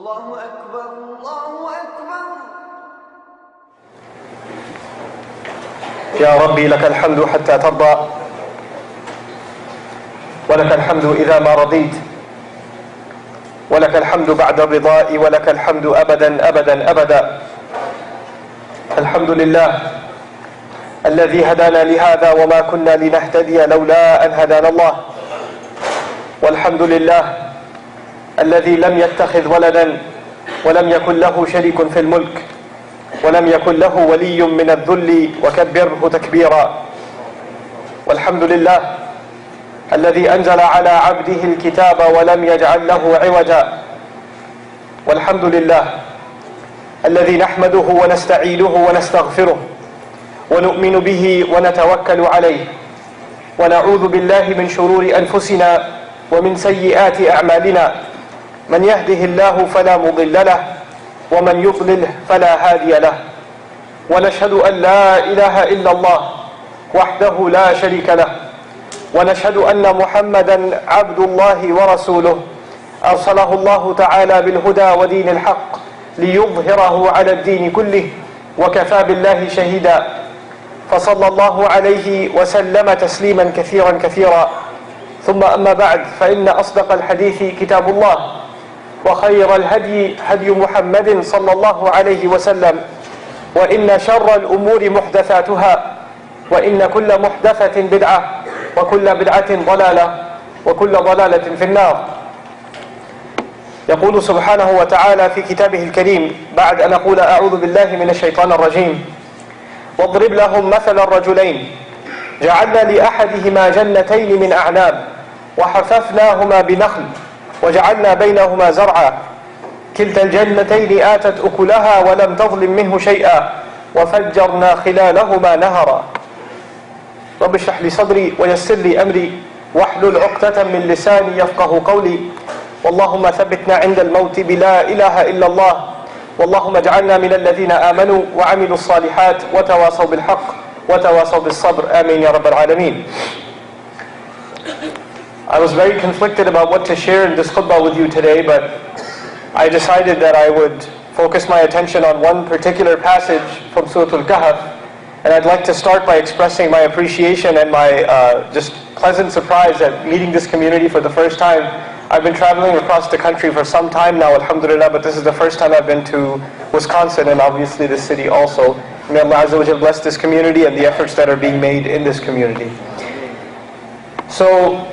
الله أكبر الله أكبر. يا ربي لك الحمد حتى ترضى، ولك الحمد إذا ما رضيت، ولك الحمد بعد الرضاء، ولك الحمد أبدا أبدا أبدا. الحمد لله الذي هدانا لهذا وما كنا لنهتدي لولا أن هدانا الله. والحمد لله الذي لم يتخذ ولدا ولم يكن له شريك في الملك ولم يكن له ولي من الذل وكبره تكبيرا. والحمد لله الذي أنزل على عبده الكتاب ولم يجعل له عوجا. والحمد لله الذي نحمده ونستعينه ونستغفره ونؤمن به ونتوكل عليه، ونعوذ بالله من شرور أنفسنا ومن سيئات أعمالنا. من يهده الله فلا مضل له ومن يضلله فلا هادي له. ونشهد أن لا إله إلا الله وحده لا شريك له، ونشهد أن محمدا عبد الله ورسوله أرسله الله تعالى بالهدى ودين الحق ليظهره على الدين كله، وكفى بالله شهيدا. فصلى الله عليه وسلم تسليما كثيرا كثيرا. ثم أما بعد، فإن أصدق الحديث كتاب الله، وخير الهدي هدي محمد صلى الله عليه وسلم، وإن شر الأمور محدثاتها، وإن كل محدثة بدعة، وكل بدعة ضلالة، وكل ضلالة في النار. يقول سبحانه وتعالى في كتابه الكريم بعد أن أقول أعوذ بالله من الشيطان الرجيم: واضرب لهم مثل الرجلين جعلنا لأحدهما جنتين من أعناب وحففناهما بنخل وجعلنا بينهما زرعا كلتا الجنتين آتت أكلها ولم تظلم منه شيئا وفجرنا خلالهما نهرا. رب اشرح لي صدري ويسر لي أمري واحلل عقدة من لساني يفقه قولي. واللهم ثبتنا عند الموت بلا إله إلا الله. واللهم اجعلنا من الذين آمنوا وعملوا الصالحات وتواصوا بالحق وتواصوا بالصبر. آمين يا رب العالمين. I was very conflicted about what to share in this khutbah with you today, but I decided that I would focus my attention on one particular passage from Surah Kahf, and I'd like to start by expressing my appreciation and my just pleasant surprise at meeting this community for the first time. I've been traveling across the country for some time now, alhamdulillah, but this is the first time I've been to Wisconsin and obviously this city also. May Allah Azza wa Jal bless this community and the efforts that are being made in this community. So,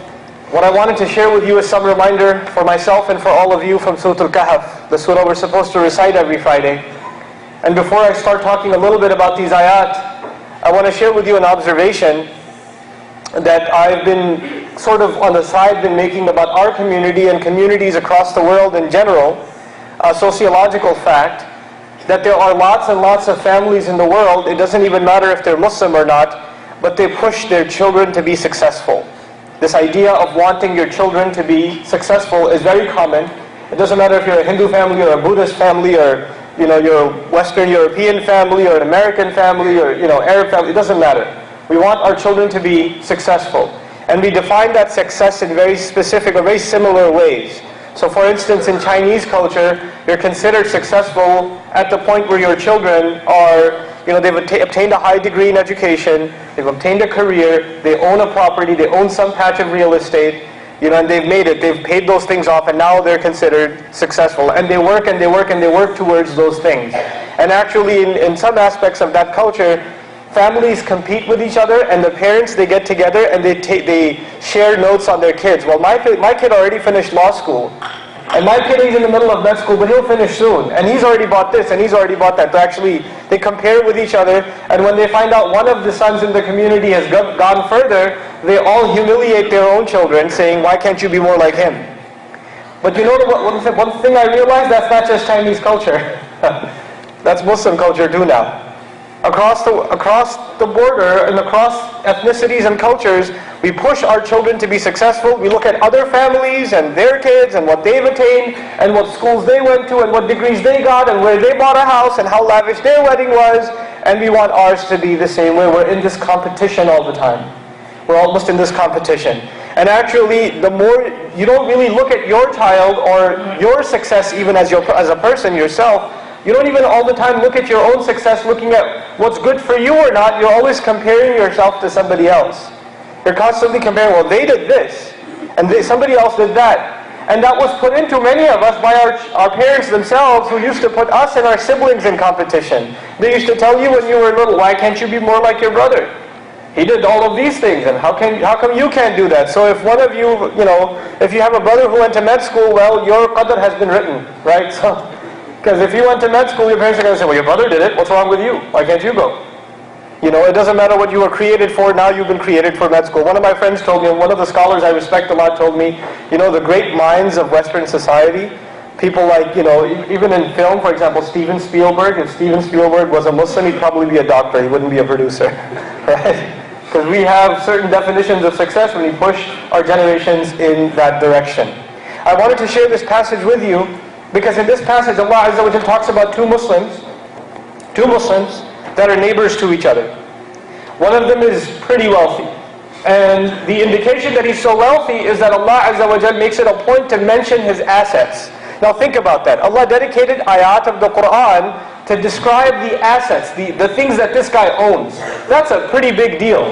what I wanted to share with you is some reminder for myself and for all of you from Surah Kahf, the surah we're supposed to recite every Friday. And before I start talking a little bit about these ayat, I want to share with you an observation that I've been sort of on the side been making about our community and communities across the world in general. A sociological fact that there are lots and lots of families in the world, it doesn't even matter if they're Muslim or not, but they push their children to be successful. This idea of wanting your children to be successful is very common. It doesn't matter if you're a Hindu family or a Buddhist family or you're a Western European family or an American family or Arab family, it doesn't matter. We want our children to be successful. And we define that success in very specific or very similar ways. So for instance, in Chinese culture, you're considered successful at the point where your children are, they've obtained a high degree in education, they've obtained a career, they own a property, they own some patch of real estate, and they've made it, they've paid those things off, and now they're considered successful. And they work and they work and they work towards those things. And actually, in some aspects of that culture, families compete with each other, and the parents, they get together and they share notes on their kids. Well, my kid already finished law school, and my kid is in the middle of med school, but he'll finish soon, and he's already bought this and he's already bought that. So actually, they compare with each other, and when they find out one of the sons in the community has gone further, they all humiliate their own children, saying, why can't you be more like him? But one thing I realized, that's not just Chinese culture. That's Muslim culture too now. Across the border and across ethnicities and cultures, we push our children to be successful. We look at other families and their kids and what they've attained and what schools they went to and what degrees they got and where they bought a house and how lavish their wedding was, and we want ours to be the same way. We're in this competition all the time. We're almost in this competition. And actually, the more you don't really look at your child or your success even as a person yourself, you don't even all the time look at your own success looking at what's good for you or not. You're always comparing yourself to somebody else. You're constantly comparing, well, they did this, and somebody else did that. And that was put into many of us by our parents themselves, who used to put us and our siblings in competition. They used to tell you when you were little, why can't you be more like your brother? He did all of these things, and how come you can't do that? So if one of you, if you have a brother who went to med school, well, your qadr has been written, right? So, because if you went to med school, your parents are going to say, well, your brother did it, what's wrong with you? Why can't you go? It doesn't matter what you were created for, now you've been created for med school. One of my friends told me, and one of the scholars I respect a lot told me, the great minds of Western society, people like, even in film, for example, Steven Spielberg. If Steven Spielberg was a Muslim, he'd probably be a doctor, he wouldn't be a producer, right? Because we have certain definitions of success when we push our generations in that direction. I wanted to share this passage with you, because in this passage, Allah Azza wa Jalla talks about two Muslims that are neighbors to each other. One of them is pretty wealthy. And the indication that he's so wealthy is that Allah Azza wa Jalla makes it a point to mention his assets. Now think about that. Allah dedicated ayat of the Quran to describe the assets, the things that this guy owns. That's a pretty big deal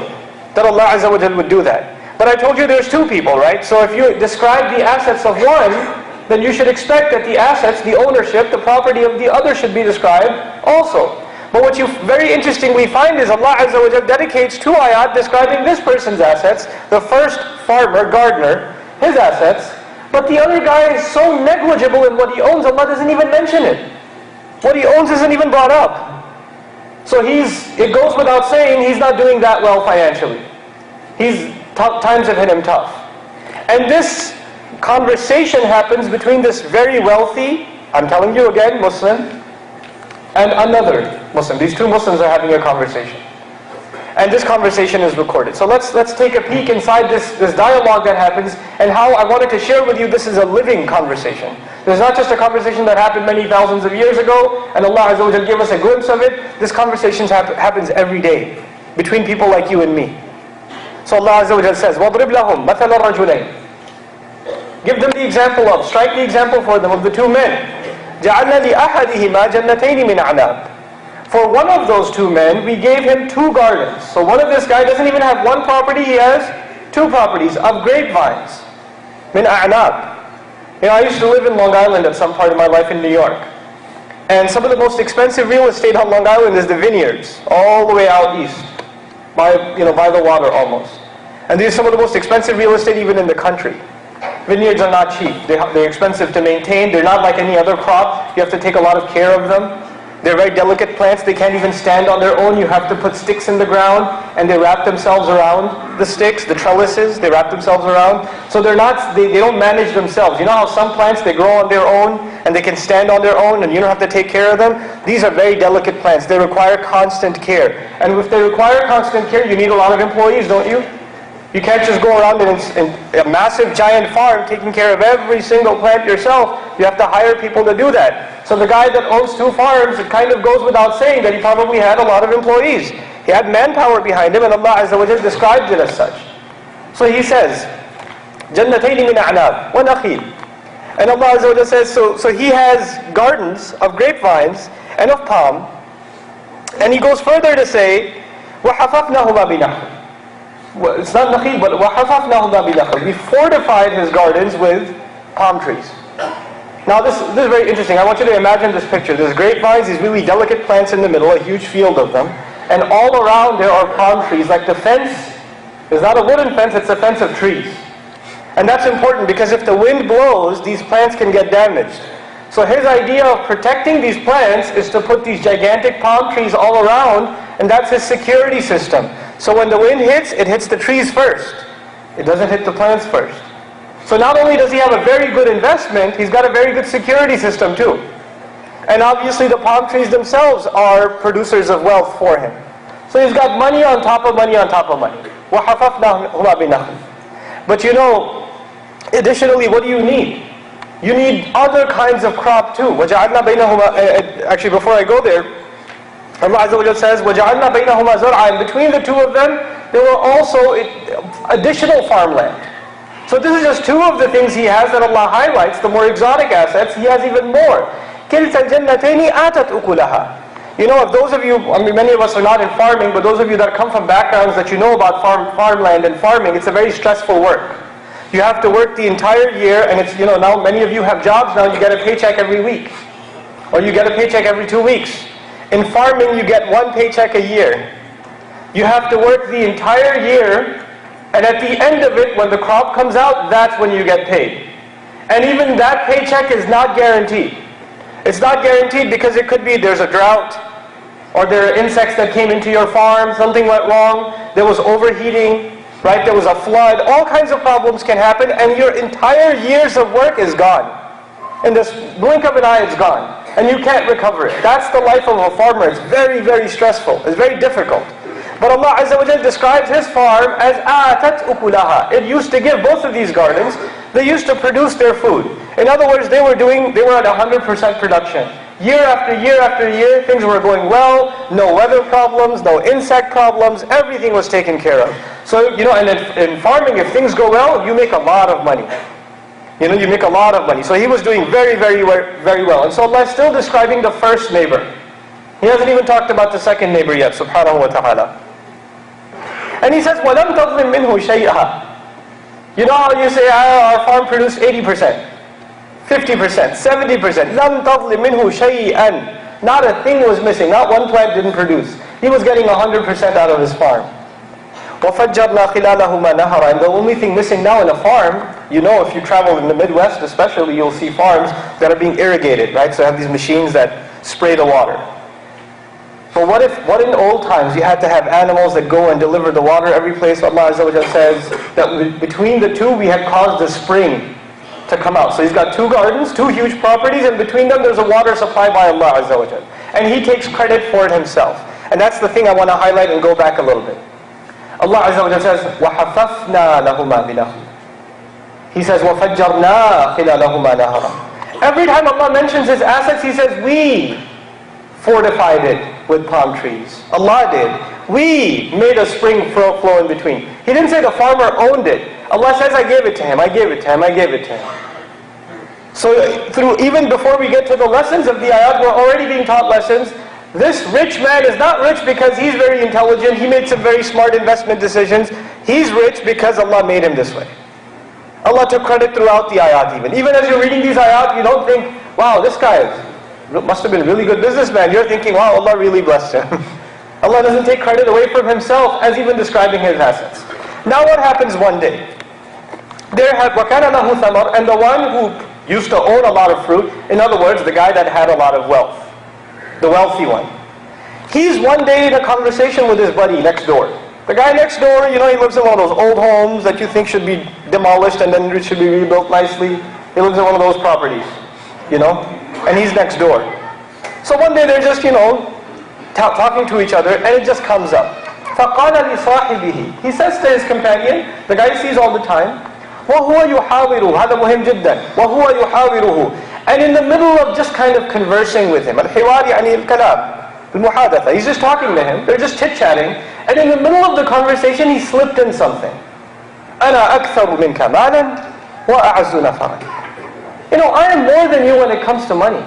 that Allah Azza wa Jalla would do that. But I told you there's two people, right? So if you describe the assets of one, then you should expect that the assets, the ownership, the property of the other should be described also. But what you very interestingly find is Allah Azza wa Jalla dedicates two ayat describing this person's assets. The first farmer, gardener, his assets. But the other guy is so negligible in what he owns, Allah doesn't even mention it. What he owns isn't even brought up. So it goes without saying, he's not doing that well financially. Times have hit him tough. And this conversation happens between this very wealthy, I'm telling you again, Muslim, and another Muslim. These two Muslims are having a conversation. And this conversation is recorded. So let's take a peek inside this dialogue that happens, and how I wanted to share with you this is a living conversation. There's not just a conversation that happened many thousands of years ago, and Allah Azza wa Jalla gave us a glimpse of it. This conversation happens every day between people like you and me. So Allah Azza wa Jalla says, وَضْرِبْ لَهُمْ مَثَلَ الرَّجُلَيْنِ. Give them the example of, strike the example for them of the two men. جَعَلْنَا لِأَحَدِهِمَا جَنَّتَيْنِ مِنْ أَعْنَابٍ. For one of those two men, we gave him two gardens. So one of this guy doesn't even have one property, he has two properties of grapevines. مِنْ أَعْنَابٍ. I used to live in Long Island at some part of my life in New York. And some of the most expensive real estate on Long Island is the vineyards, all the way out east, by the water almost. And these are some of the most expensive real estate even in the country. Vineyards are not cheap. They're expensive to maintain. They're not like any other crop. You have to take a lot of care of them. They're very delicate plants. They can't even stand on their own. You have to put sticks in the ground, and they wrap themselves around the sticks, the trellises, they wrap themselves around. So they don't manage themselves. You know how some plants, they grow on their own, and they can stand on their own, and you don't have to take care of them? These are very delicate plants. They require constant care. And if they require constant care, you need a lot of employees, don't you? You can't just go around in a massive giant farm taking care of every single plant yourself. You have to hire people to do that. So the guy that owns two farms, it kind of goes without saying that he probably had a lot of employees. He had manpower behind him, and Allah Azza wa Jalla described it as such. So he says, جَنَّتَيْنِ مِنْ أَعْنَابٍ وَنَخِيلٍ. And Allah Azza wa Jalla says, so he has gardens of grapevines and of palm. And he goes further to say, وَحَفَفْنَهُمَا بِنَخْلٍ. It's not nakhil, but وَحَفَفْنَهُمَا بِنَخْلٍ. We fortified his gardens with palm trees. Now this is very interesting. I want you to imagine this picture. There's grapevines, these really delicate plants in the middle, a huge field of them. And all around there are palm trees. Like the fence is not a wooden fence, it's a fence of trees. And that's important because if the wind blows, these plants can get damaged. So his idea of protecting these plants is to put these gigantic palm trees all around, and that's his security system. So when the wind hits, it hits the trees first. It doesn't hit the plants first. So not only does he have a very good investment, he's got a very good security system too. And obviously the palm trees themselves are producers of wealth for him. So he's got money on top of money on top of money. وَحَفَفْنَهُمَا بِنَخْلٍ. But additionally, what do you need? You need other kinds of crop too. وَجَعَلْنَا بَيْنَهُمَا. Actually, before I go there, Allah Azza wa Jalla says, وَجَعَلْنَا بَيْنَهُمَا زَرْعًا. And between the two of them, there were also additional farmland. So this is just two of the things he has that Allah highlights. The more exotic assets, he has even more. كِلْتَ الْجَنَّتَيْنِ آتَتْ أُكُلَهَا. You know, if those of you, I mean, many of us are not in farming, but those of you that come from backgrounds that you know about farmland and farming, it's a very stressful work. You have to work the entire year, and it's, you know, now many of you have jobs now, you get a paycheck every week. Or you get a paycheck every 2 weeks. In farming, you get one paycheck a year. You have to work the entire year, and at the end of it, when the crop comes out, that's when you get paid. And even that paycheck is not guaranteed. It's not guaranteed because it could be there's a drought, or there are insects that came into your farm, something went wrong, there was overheating, right? There was a flood, all kinds of problems can happen, and your entire years of work is gone. In this blink of an eye, it's gone. And you can't recover it. That's the life of a farmer. It's very, very stressful. It's very difficult. But Allah Azza wa Jal describes His farm as آتَتْ أُكُلَهَا. It used to give both of these gardens, they used to produce their food. In other words, they were at 100% production. Year after year after year, things were going well, no weather problems, no insect problems, everything was taken care of. So, you know, and in farming, if things go well, you make a lot of money. You know, you make a lot of money. So he was doing very, very, very well. And so Allah is still describing the first neighbor. He hasn't even talked about the second neighbor yet, subhanahu wa ta'ala. And he says, وَلَمْ تَظْلِمْ مِنْهُ شَيْئًا. You know how you say, our farm produced 80%, 50%, 70%. لَمْ تَظْلِمْ مِنْهُ شَيْئًا. Not a thing was missing. Not one plant didn't produce. He was getting 100% out of his farm. وَفَجَّرْنَا خِلَالَهُمَا نَهَرًا. And the only thing missing now in a farm, you know, if you travel in the Midwest especially, you'll see farms that are being irrigated, right? So you have these machines that spray the water. But what in old times you had to have animals that go and deliver the water every place? Allah Azza wa Jalla says that between the two we had caused a spring to come out. So he's got two gardens, two huge properties, and between them there's a water supply by Allah Azza wa Jalla. And he takes credit for it himself. And that's the thing I want to highlight and go back a little bit. Allah Azza wa Jalla says, وَحَفَفْنَا لَهُمَا بِنَهْرٍ. He says, وَفَجَّرْنَا خِلَالَهُمَا نَهَرًا. Every time Allah mentions His assets, He says, we fortified it with palm trees. Allah did. We made a spring flow in between. He didn't say the farmer owned it. Allah says, I gave it to him, I gave it to him, I gave it to him. So even before we get to the lessons of the ayat, we're already being taught lessons. This rich man is not rich because he's very intelligent, he made some very smart investment decisions. He's rich because Allah made him this way. Allah took credit throughout the ayat even. Even as you're reading these ayat, you don't think, wow, this guy must have been a really good businessman. You're thinking, wow, Allah really blessed him. Allah doesn't take credit away from Himself as even describing His assets. Now what happens one day? وَكَانَ لَهُ ثَمَرٌ. And the one who used to own a lot of fruit, in other words, the guy that had a lot of wealth, the wealthy one. He's one day in a conversation with his buddy next door. The guy next door, you know, he lives in one of those old homes that you think should be demolished and then it should be rebuilt nicely. He lives in one of those properties, you know, and he's next door. So one day they're just, you know, talking to each other, and it just comes up. فَقَالَ لِصَاحِبِهِ. He says to his companion, the guy he sees all the time, وَهُوَ يُحَاوِرُهُ. هذا مهم جدا. وَهُوَ يُحَاوِرُهُ. And in the middle of just kind of conversing with him, الحوار يعني الكلام, المحادثة. He's just talking to him, they're just chit-chatting, and in the middle of the conversation he slipped in something. أَنَا أَكْثَرُ مِنْكَ مَالًا وَأَعَزُّ نَفَرًا. You know, I am more than you when it comes to money.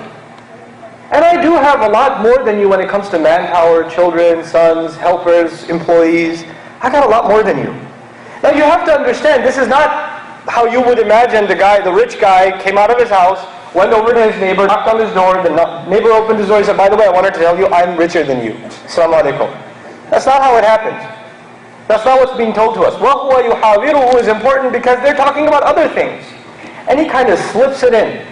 And I do have a lot more than you when it comes to manpower, children, sons, helpers, employees. I got a lot more than you. Now you have to understand, this is not how you would imagine the rich guy came out of his house, went over to his neighbor, knocked on his door, the neighbor opened his door and said, by the way, I wanted to tell you I'm richer than you. Assalamu alaikum. That's not how it happens. That's not what's being told to us. وَهُوَ يُحَاوِرُهُ is important because they're talking about other things. And he kind of slips it in.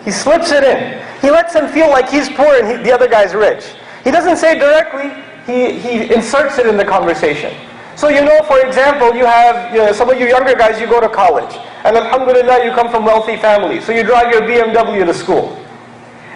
He slips it in. He lets him feel like he's poor and the other guy's rich. He doesn't say it directly, he inserts it in the conversation. So you know, for example, you have some of you younger guys, you go to college. And alhamdulillah, you come from wealthy families. So you drive your BMW to school.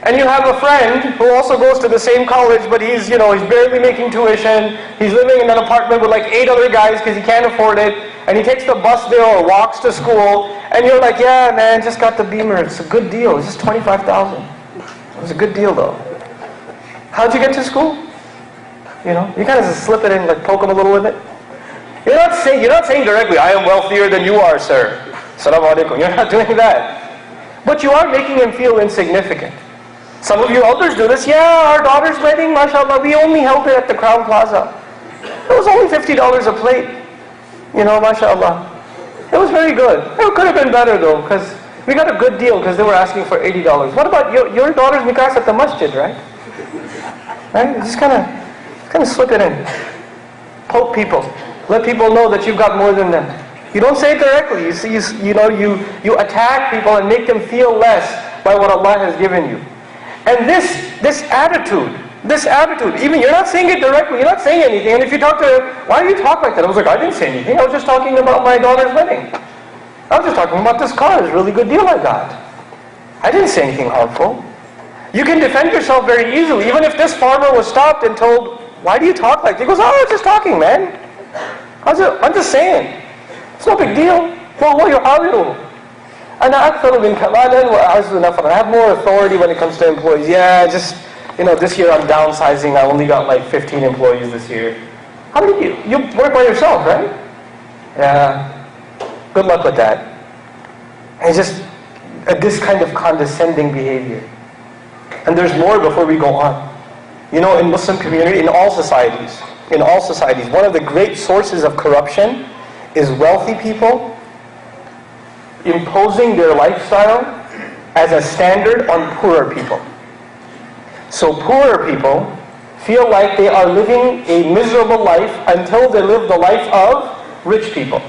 And you have a friend who also goes to the same college, but he's barely making tuition. He's living in an apartment with like 8 other guys because he can't afford it. And he takes the bus there or walks to school. And you're like, yeah, man, just got the Beamer. It's a good deal. It's just $25,000. It was a good deal though. How'd you get to school? You kind of just slip it in, like poke him a little with it. You're not saying directly, I am wealthier than you are, sir. Assalamu alaikum. You're not doing that. But you are making him feel insignificant. Some of you elders do this. Yeah, our daughter's wedding, mashallah, we only held it at the Crown Plaza. It was only $50 a plate. You know, mashallah. It was very good. It could have been better though, because we got a good deal because they were asking for $80. What about your daughter's nikah at the masjid, right? Right? Just kind of slip it in. Poke people. Let people know that you've got more than them. You don't say it directly. You attack people and make them feel less by what Allah has given you. And this attitude, even you're not saying it directly, you're not saying anything. And if you talk to her, why do you talk like that? I was like, I didn't say anything. I was just talking about my daughter's wedding. I was just talking about this car. It's a really good deal I got. I didn't say anything harmful. You can defend yourself very easily. Even if this farmer was stopped and told, why do you talk like that? He goes, oh, I was just talking, man. I'm just saying. It's no big deal. I have more authority when it comes to employees. Yeah, just, this year I'm downsizing. I only got like 15 employees this year. How did you work by yourself, right? Yeah. Good luck with that. And it's just this kind of condescending behavior. And there's more before we go on. In Muslim community, in all societies, one of the great sources of corruption is wealthy people imposing their lifestyle as a standard on poorer people. So poorer people feel like they are living a miserable life until they live the life of rich people.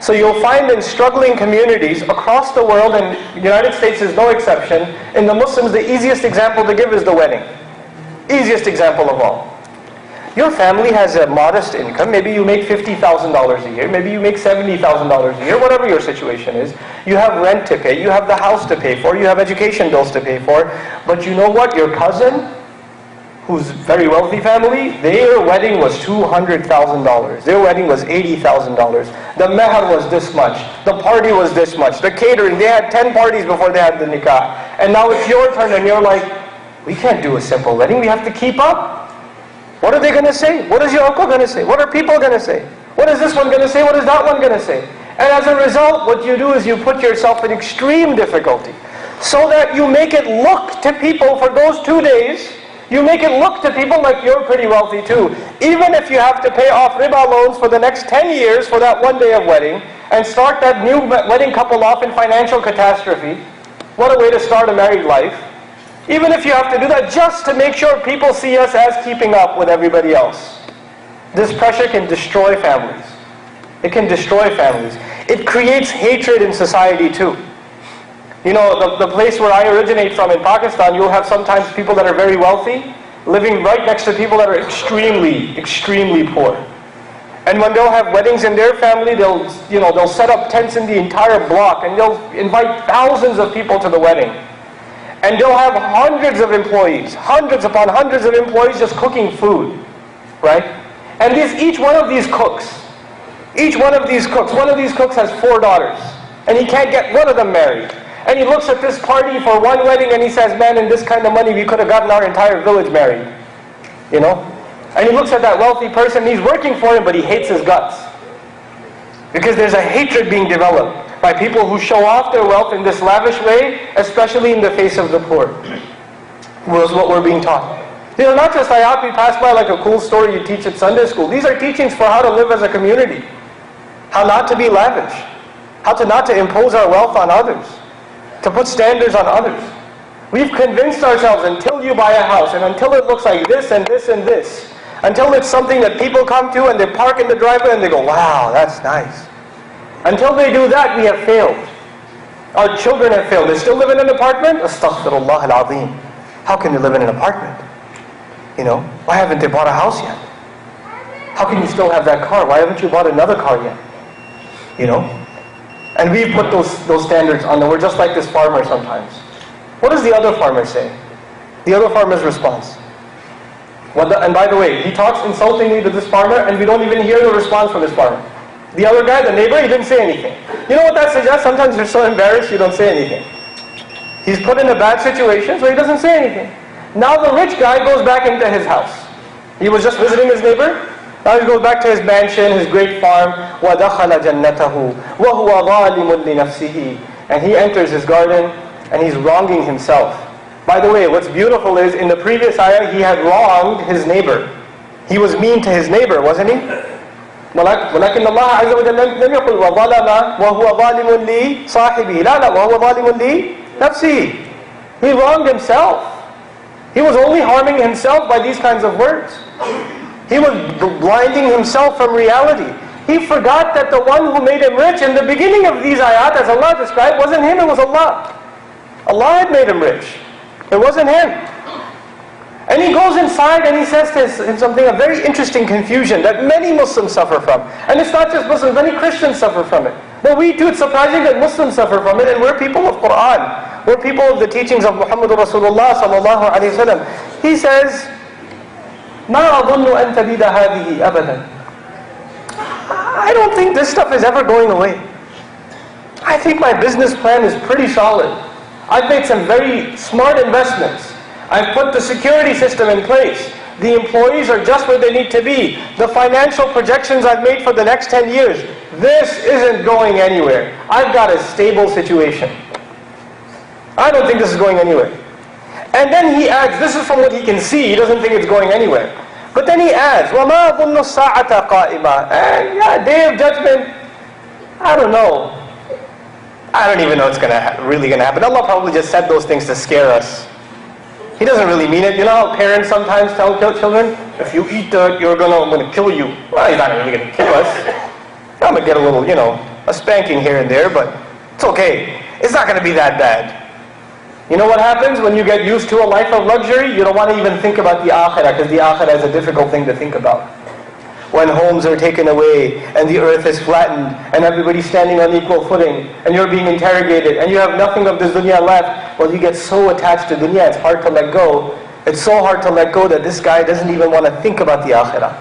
So you'll find in struggling communities across the world, and the United States is no exception, in the Muslims the easiest example to give is the wedding. Easiest example of all. Your family has a modest income. Maybe you make $50,000 a year. Maybe you make $70,000 a year. Whatever your situation is. You have rent to pay. You have the house to pay for. You have education bills to pay for. But you know what? Your cousin, who's very wealthy family, their wedding was $200,000. Their wedding was $80,000. The meher was this much. The party was this much. The catering, they had 10 parties before they had the nikah. And now it's your turn and you're like, we can't do a simple wedding. We have to keep up. What are they going to say? What is your uncle going to say? What are people going to say? What is this one going to say? What is that one going to say? And as a result, what you do is you put yourself in extreme difficulty. So that you make it look to people for those 2 days, you make it look to people like you're pretty wealthy too. Even if you have to pay off riba loans for the next 10 years for that one day of wedding, and start that new wedding couple off in financial catastrophe. What a way to start a married life. Even if you have to do that just to make sure people see us as keeping up with everybody else. This pressure can destroy families. It can destroy families. It creates hatred in society too. The place where I originate from in Pakistan, you'll have sometimes people that are very wealthy living right next to people that are extremely, extremely poor. And when they'll have weddings in their family, they'll set up tents in the entire block and they'll invite thousands of people to the wedding. And they'll have hundreds of employees, hundreds upon hundreds of employees just cooking food, right? And each one of these cooks has 4 daughters, and he can't get one of them married. And he looks at this party for one wedding and he says, man, in this kind of money we could have gotten our entire village married. And he looks at that wealthy person, and he's working for him, but he hates his guts. Because there's a hatred being developed by people who show off their wealth in this lavish way, especially in the face of the poor. Was what we're being taught. Not just ayat we pass by like a cool story you teach at Sunday school. These are teachings for how to live as a community. How not to be lavish. How not to impose our wealth on others. To put standards on others. We've convinced ourselves until you buy a house and until it looks like this and this and this, until it's something that people come to and they park in the driveway and they go, wow, that's nice. Until they do that, we have failed. Our children have failed. They still live in an apartment? Astaghfirullah al-azim. How can they live in an apartment? Why haven't they bought a house yet? How can you still have that car? Why haven't you bought another car yet? And we've put those standards on them. We're just like this farmer sometimes. What does the other farmer say? The other farmer's response. And by the way, he talks insultingly to this farmer and we don't even hear the response from this farmer. The other guy, the neighbor, he didn't say anything. You know what that suggests? Sometimes you're so embarrassed you don't say anything. He's put in a bad situation, so he doesn't say anything. Now the rich guy goes back into his house. He was just visiting his neighbor. Now he goes back to his mansion, his great farm. وَدَخَلَ جَنَّتَهُ وَهُوَ ظَالِمٌ لِنَفْسِهِ. And he enters his garden and he's wronging himself. By the way, what's beautiful is in the previous ayah he had wronged his neighbor. He was mean to his neighbor, wasn't he? ولكن الله عز وجل لم يقل وظلم وهو ظالم لصاحبه لا وهو ظالم لنفسه. He wronged himself. He was only harming himself by these kinds of words. He was blinding himself from reality. He forgot that the one who made him rich in the beginning of these ayat, as Allah described, wasn't him, it was Allah. Allah had made him rich. It wasn't him. And he goes inside and he says this in something, a very interesting confusion that many Muslims suffer from. And it's not just Muslims, many Christians suffer from it. But we too, it's surprising that Muslims suffer from it, and we're people of Quran. We're people of the teachings of Muhammad Rasulullah sallallahu alayhi wa sallam. He says, مَا أَظُنُّ أَن تَبِيدَ هَذِهِ أَبَدًا. I don't think this stuff is ever going away. I think my business plan is pretty solid. I've made some very smart investments. I've put the security system in place. The employees are just where they need to be. The financial projections I've made for the next 10 years, this isn't going anywhere. I've got a stable situation. I don't think this is going anywhere. And then he adds, this is from what he can see, he doesn't think it's going anywhere. But then he adds, وَمَا أَظُنُّ السَّاعَةَ قَائِمًا. And yeah, Day of Judgment, I don't know. I don't even know what's really going to happen. Allah probably just said those things to scare us. He doesn't really mean it. You know how parents sometimes tell children, if you eat that, I'm going to kill you. Well, he's not really going to kill us. I'm going to get a little, a spanking here and there, but it's okay. It's not going to be that bad. You know what happens when you get used to a life of luxury? You don't want to even think about the akhirah, because the akhirah is a difficult thing to think about. When homes are taken away, and the earth is flattened, and everybody's standing on equal footing, and you're being interrogated, and you have nothing of this dunya left, well, you get so attached to dunya, it's hard to let go. It's so hard to let go that this guy doesn't even want to think about the akhirah.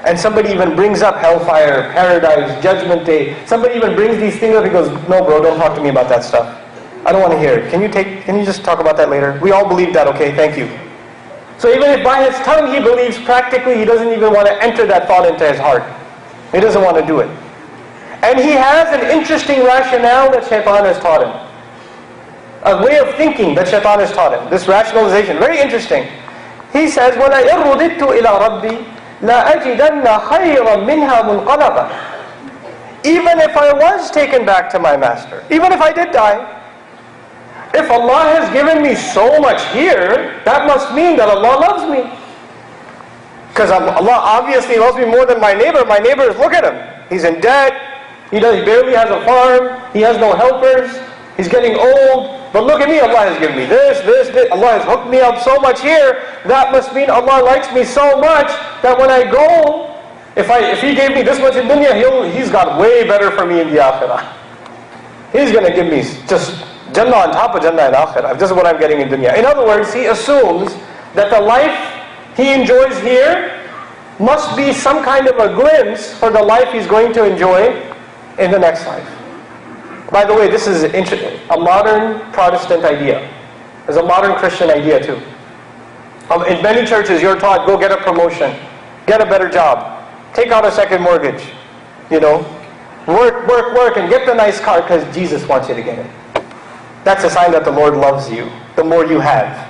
And somebody even brings up hellfire, paradise, judgment day. Somebody even brings these things up, he goes, no bro, don't talk to me about that stuff. I don't want to hear it. Can you just talk about that later? We all believe that, okay, thank you. So even if by his tongue he believes, practically he doesn't even want to enter that thought into his heart. He doesn't want to do it. And he has an interesting rationale that shaitan has taught him. A way of thinking that shaitan has taught him. This rationalization, very interesting. He says, وَلَئِن رُدِدتُّ إِلَىٰ رَبِّي لَأَجِدَنَّ خَيْرًا مِنْهَا مُنْقَلَبًا. Even if I was taken back to my master, even if I did die, if Allah has given me so much here, that must mean that Allah loves me. Because Allah obviously loves me more than my neighbor. My neighbor is, look at him. He's in debt. He barely has a farm. He has no helpers. He's getting old. But look at me, Allah has given me this. Allah has hooked me up so much here. That must mean Allah likes me so much that when I go, if He gave me this much in dunya, He's got way better for me in the akhirah. He's going to give me just Jannah on top of Jannah and Akhirah. This is what I'm getting in dunya. In other words, he assumes that the life he enjoys here must be some kind of a glimpse for the life he's going to enjoy in the next life. By the way, this is a modern Protestant idea. It's a modern Christian idea too. In many churches you're taught, go get a promotion, get a better job, take out a second mortgage, work and get the nice car because Jesus wants you to get it. That's a sign that the Lord loves you. The more you have,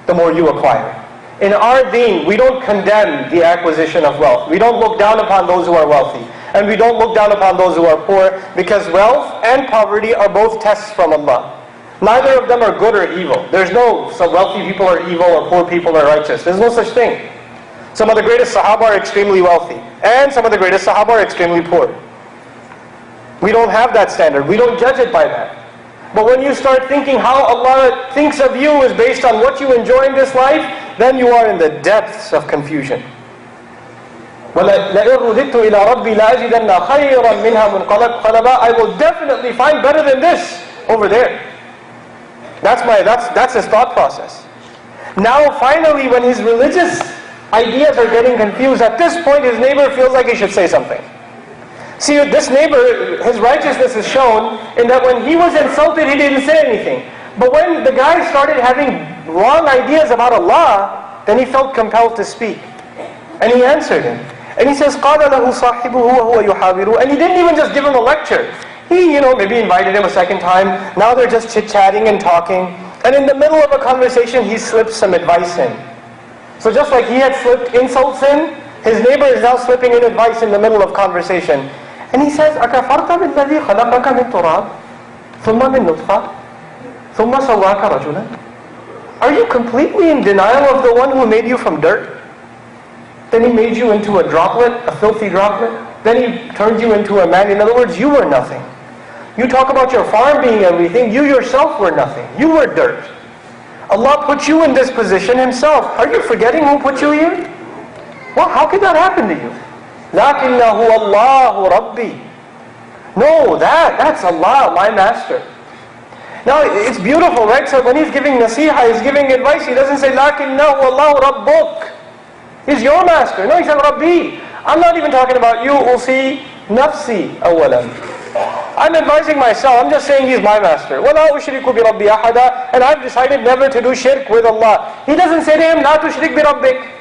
the more you acquire. In our deen, we don't condemn the acquisition of wealth. We don't look down upon those who are wealthy. And we don't look down upon those who are poor, because wealth and poverty are both tests from Allah. Neither of them are good or evil. There's no, some wealthy people are evil or poor people are righteous. There's no such thing. Some of the greatest Sahaba are extremely wealthy. And some of the greatest Sahaba are extremely poor. We don't have that standard. We don't judge it by that. But when you start thinking how Allah thinks of you is based on what you enjoy in this life, then you are in the depths of confusion. وَلَئِن رُدِدتُّ إِلَىٰ رَبِّي لَأَجِدَنَّ خَيْرًا مِنْهَا مُنْقَلَبًا. I will definitely find better than this over there. That's his thought process. Now finally, when his religious ideas are getting confused, at this point his neighbor feels like he should say something. See, this neighbor, his righteousness is shown in that when he was insulted, he didn't say anything. But when the guy started having wrong ideas about Allah, then he felt compelled to speak. And he answered him. And he says, قَالَ لَهُ صَاحِبُهُ وَهُوَ يُحَاوِرُ. And he didn't even just give him a lecture. He, maybe invited him a second time. Now they're just chit-chatting and talking. And in the middle of a conversation, he slips some advice in. So just like he had slipped insults in, his neighbor is now slipping in advice in the middle of conversation. And he says, أَكَفَرْتَ بِالَّذِي خَلَقَكَ مِنْ تُرَابٍ ثُمَّ مِنْ نُطْفَةٍ ثُمَّ سَوَّاكَ رَجُلًا. Are you completely in denial of the one who made you from dirt? Then he made you into a droplet, a filthy droplet. Then he turned you into a man. In other words, you were nothing. You talk about your farm being everything. You yourself were nothing. You were dirt. Allah put you in this position Himself. Are you forgetting who put you here? Well, how could that happen to you? لَكِنَّهُ اللَّهُ رَبِّي. No, that's Allah, my master. Now, it's beautiful, right? So when he's giving nasiha, he's giving advice, he doesn't say, لَكِنَّهُ اللَّهُ رَبُّكَ. He's your master. No, he said, Rabbi. I'm not even talking about you. Usi nafsi awalan. I'm advising myself. I'm just saying he's my master. وَلَا أُشْرِكُ بِرَبِّي أَحَدًا. And I've decided never to do shirk with Allah. He doesn't say to him, لَا تُشْرِكْ بِرَبِّكَ.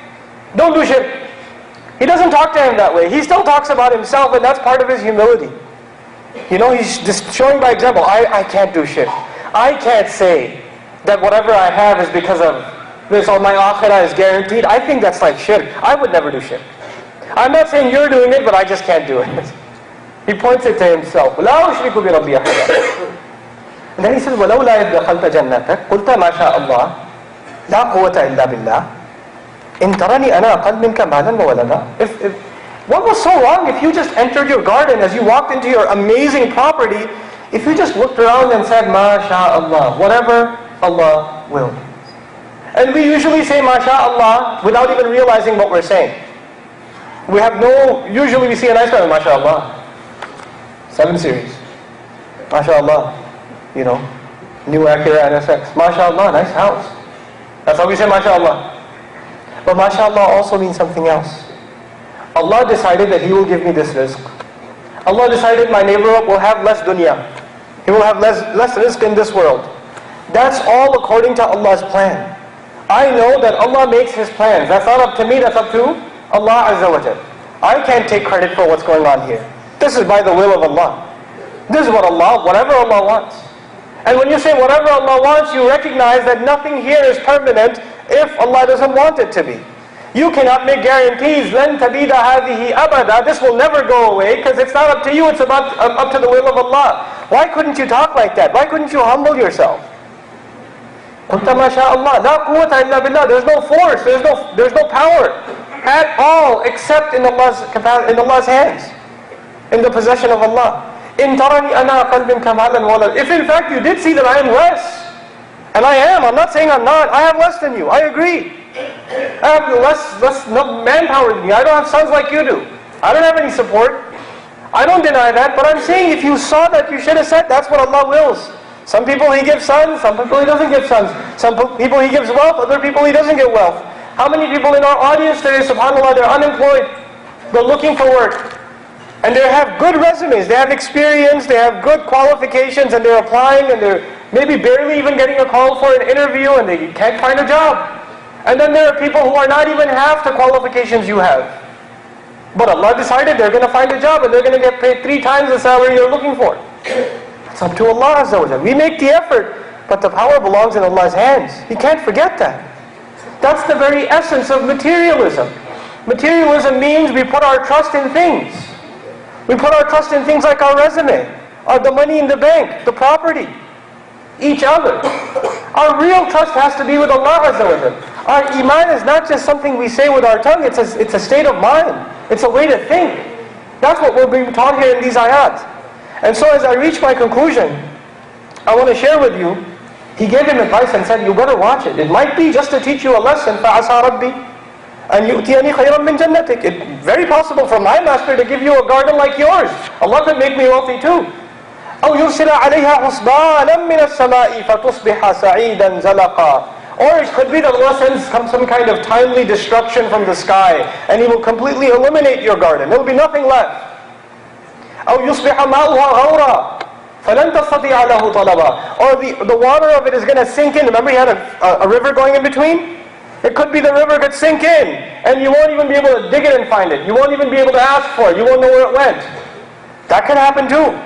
Don't do shirk. He doesn't talk to him that way. He still talks about himself, and that's part of his humility. He's just showing by example. I can't do shirk. I can't say that whatever I have is because of this, or my akhirah is guaranteed. I think that's like shirk. I would never do shirk. I'm not saying you're doing it, but I just can't do it. He points it to himself. لَا أُشْرِكُ بِرَبِّي أَحَدًا. And then he says, وَلَوْلَا إِذْ دَخَلْتَ جَنَّتَكَ قُلْتَ مَا شَاءَ اللَّهُ لَا قُوَّةَ إِلَّا بِاللَّهِ إِنْ تَرَنِي أَنَا أَقَلُّ مِنْكَ مَالًا وَوَلَدًا. What was so wrong if you just entered your garden, as you walked into your amazing property, if you just looked around and said, مَا شَاءَ اللَّهُ, whatever Allah will. And we usually say MashaAllah without even realizing what we're saying. Usually we see a nice guy, MashaAllah. 7 Series. MashaAllah. New Acura NSX. MashaAllah, nice house. That's how we say MashaAllah. But MashaAllah also means something else. Allah decided that He will give me this rizq. Allah decided my neighbor will have less dunya. He will have less rizq in this world. That's all according to Allah's plan. I know that Allah makes His plans. That's not up to me, that's up to Allah Azza wa Jal. I can't take credit for what's going on here. This is by the will of Allah. This is whatever Allah wants. And when you say whatever Allah wants, you recognize that nothing here is permanent if Allah doesn't want it to be. You cannot make guarantees, لَن تَبِيدَ هَذِهِ أَبَدًا. This will never go away because it's not up to you, it's up to the will of Allah. Why couldn't you talk like that? Why couldn't you humble yourself? قُلْتَ مَا شَاءَ اللَّهُ لَا قُوَّةَ إِلَّا بِاللَّهِ. There's no force, there's no power at all except in Allah's hands, in the possession of Allah. إِن تَرَنِي أَنَا أَقَلُّ مِنْكَ مَالًا وَوَلَدًا. If in fact you did see that I am less, and I am, I'm not saying I'm not, I have less than you, I agree. I have less manpower than you, I don't have sons like you do. I don't have any support. I don't deny that, but I'm saying if you saw that, you should have said that's what Allah wills. Some people He gives sons, some people He doesn't give sons. Some people He gives wealth, other people He doesn't give wealth. How many people in our audience today, subhanAllah, they're unemployed, they're looking for work, and they have good resumes, they have experience, they have good qualifications, and they're applying, and they're maybe barely even getting a call for an interview, and they can't find a job. And then there are people who are not even half the qualifications you have. But Allah decided they're going to find a job, and they're going to get paid 3 times the salary you're looking for. It's up to Allah Azza wa Jal. We make the effort, but the power belongs in Allah's hands. You can't forget that. That's the very essence of materialism. Materialism means we put our trust in things. We put our trust in things like our resume, or the money in the bank, the property, each other. Our real trust has to be with Allah Azza wa Jal. Our iman is not just something we say with our tongue, it's a state of mind. It's a way to think. That's what we're being taught here in these ayat. And so as I reach my conclusion, I want to share with you, he gave him advice and said, you better watch it. It might be just to teach you a lesson. فَعَسَىٰ رَبِّي أَنْ يُؤْتِيَنِي خَيْرًا مِنْ جَنَّتِكَ. It's very possible for my master to give you a garden like yours. Allah could make me wealthy too. أَوْ يُرْسِلَ عَلَيْهَا حُسْبَانًا مِنَ السَّمَاءِ فَتُصْبِحَ سَعِيدًا زَلَقًا. Or it could be that Allah sends some kind of timely destruction from the sky, and He will completely eliminate your garden. There will be nothing left. أَوْ يُصْبِحَ مَاؤُهَا غَوْرًا فَلَنْ تَسْتَطِيعَ لَهُ طَلَبًا. Or the water of it is going to sink in. Remember He had a river going in between? It could be the river could sink in, and you won't even be able to dig it and find it. You won't even be able to ask for it. You won't know where it went. That could happen too.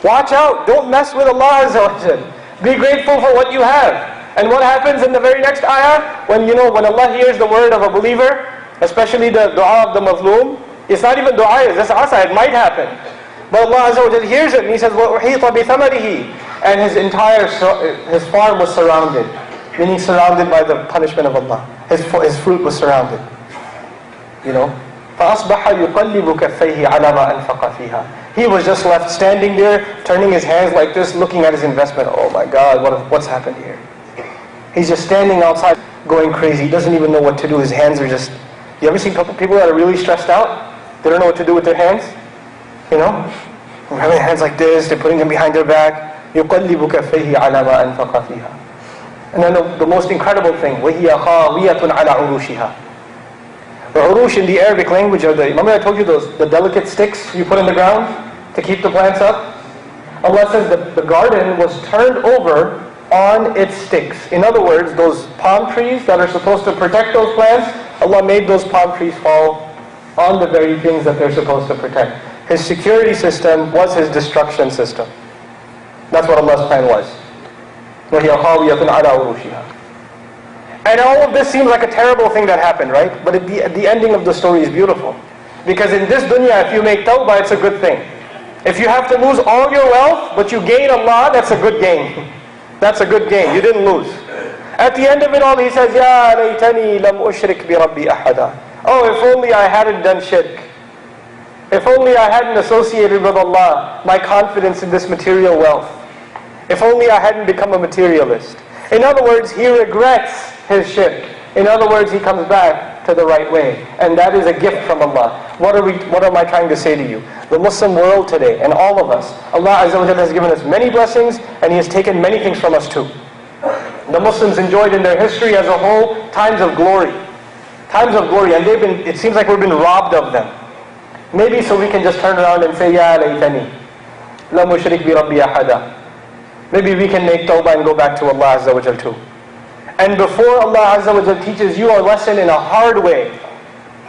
Watch out. Don't mess with Allah Azza wa Jal. Be grateful for what you have. And what happens in the very next ayah? When Allah hears the word of a believer, especially the dua of the mazloom, it's not even dua, it's just asa, it might happen. But Allah Azza wa Jal hears it and He says, وَأُحِيطَ بِثَمَرِهِ, and his farm was surrounded. Meaning surrounded by the punishment of Allah. His fruit was surrounded. فَأَصْبَحَ يُقَلِّبُ كَفَّيْهِ عَلَى مَا أَنْفَقَ فِيهَا. He was just left standing there, turning his hands like this, looking at his investment. Oh my God, what's happened here? He's just standing outside, going crazy. He doesn't even know what to do. His hands are just... You ever seen people that are really stressed out? They don't know what to do with their hands? They're having their hands like this, they're putting them behind their back. يُقَلِّبُ كَفَّيْهِ عَلَى مَا أَنْفَقَ فِيهَا. And then the most incredible thing, وَهِيَ خَاوِيَةٌ عَلَى عُرُوشِهَا. The urush in the Arabic language are remember I told you the delicate sticks you put in the ground to keep the plants up? Allah says that the garden was turned over on its sticks. In other words, those palm trees that are supposed to protect those plants, Allah made those palm trees fall on the very things that they're supposed to protect. His security system was His destruction system. That's what Allah's plan was. وَهِيَ خَاوِيَةٌ عَلَى عُرُوشِهَا. And all of this seems like a terrible thing that happened, right? But the ending of the story is beautiful. Because in this dunya, if you make tawbah, it's a good thing. If you have to lose all your wealth, but you gain Allah, that's a good gain. That's a good gain. You didn't lose. At the end of it all, he says, يَا لَيْتَنِي لَمْ أُشْرِكْ بِرَبِّي أَحَدًا. Oh, if only I hadn't done shirk. If only I hadn't associated with Allah my confidence in this material wealth. If only I hadn't become a materialist. In other words, he regrets his shirk. In other words, he comes back to the right way. And that is a gift from Allah. What am I trying to say to you? The Muslim world today, and all of us, Allah Azza wa Jalla has given us many blessings, and He has taken many things from us too. The Muslims enjoyed in their history as a whole times of glory. Times of glory, and it seems like we've been robbed of them. Maybe so we can just turn around and say, Ya laytani, lam ushrik bi rabbi ahada. Maybe we can make tawbah and go back to Allah Azza wa Jal too. And before Allah Azza wa Jal teaches you a lesson in a hard way,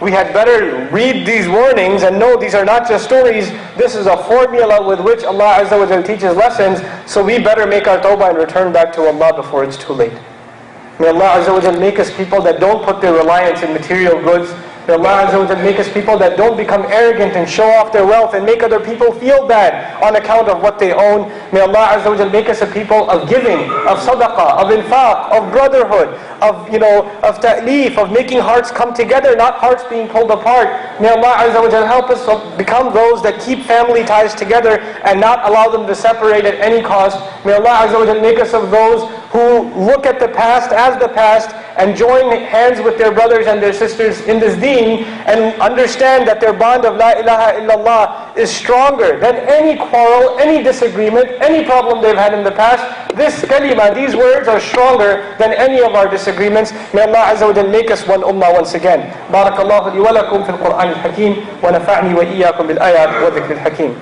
we had better read these warnings and know these are not just stories. This is a formula with which Allah Azza wa Jal teaches lessons. So we better make our tawbah and return back to Allah before it's too late. May Allah Azza wa Jal make us people that don't put their reliance in material goods. May Allah Azza wa Jal make us people that don't become arrogant and show off their wealth and make other people feel bad on account of what they own. May Allah Azza wa Jal make us a people of giving, of sadaqah, of infaq, of brotherhood, of ta'leef, of making hearts come together, not hearts being pulled apart. May Allah Azza wa Jal help us become those that keep family ties together and not allow them to separate at any cost. May Allah Azza wa Jal make us of those who look at the past as the past and join hands with their brothers and their sisters in this deen and understand that their bond of La ilaha illallah is stronger than any quarrel, any disagreement, any problem they've had in the past. This kalima, these words are stronger than any of our disagreements. May Allah Azza wa Jal make us one ummah once again. Barakallahu li wa lakum fil Qur'an al-Hakim wa nafa'ni wa iyyakum bil ayat wa dhikr al-Hakim.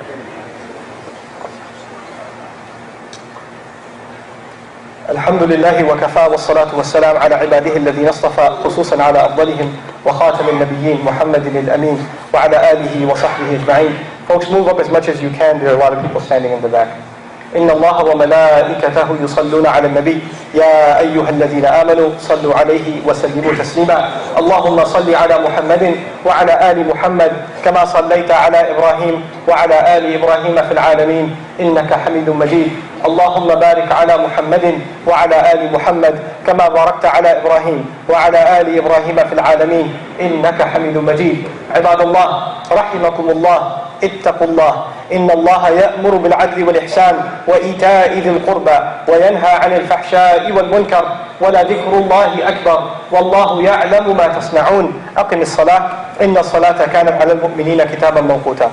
الحمد لله وكفى والصلاة والسلام على عباده الذين اصطفى خصوصا على أفضلهم وخاتم النبيين محمد الأمين وعلى آله وصحبه أجمعين. Folks, move up as much as you can. There are a lot of people standing in the back. إن الله وملائكته يصلون على النبي يا أيها الذين آمنوا صلوا عليه وسلموا تسليما. اللهم صل على محمد وعلى آل محمد كما صليت على إبراهيم وعلى آل إبراهيم في العالمين إنك حميد مجيد. اللهم بارك على محمد وعلى آل محمد كما باركت على إبراهيم وعلى آل إبراهيم في العالمين إنك حميد مجيد. عباد الله رحمكم الله اتقوا الله. إن الله يأمر بالعدل والإحسان وإيتاء ذي القربى وينهى عن الفحشاء والمنكر ولذكر الله أكبر والله يعلم ما تصنعون. أقم الصلاة إن الصلاة كانت على المؤمنين كتابا موقوتا.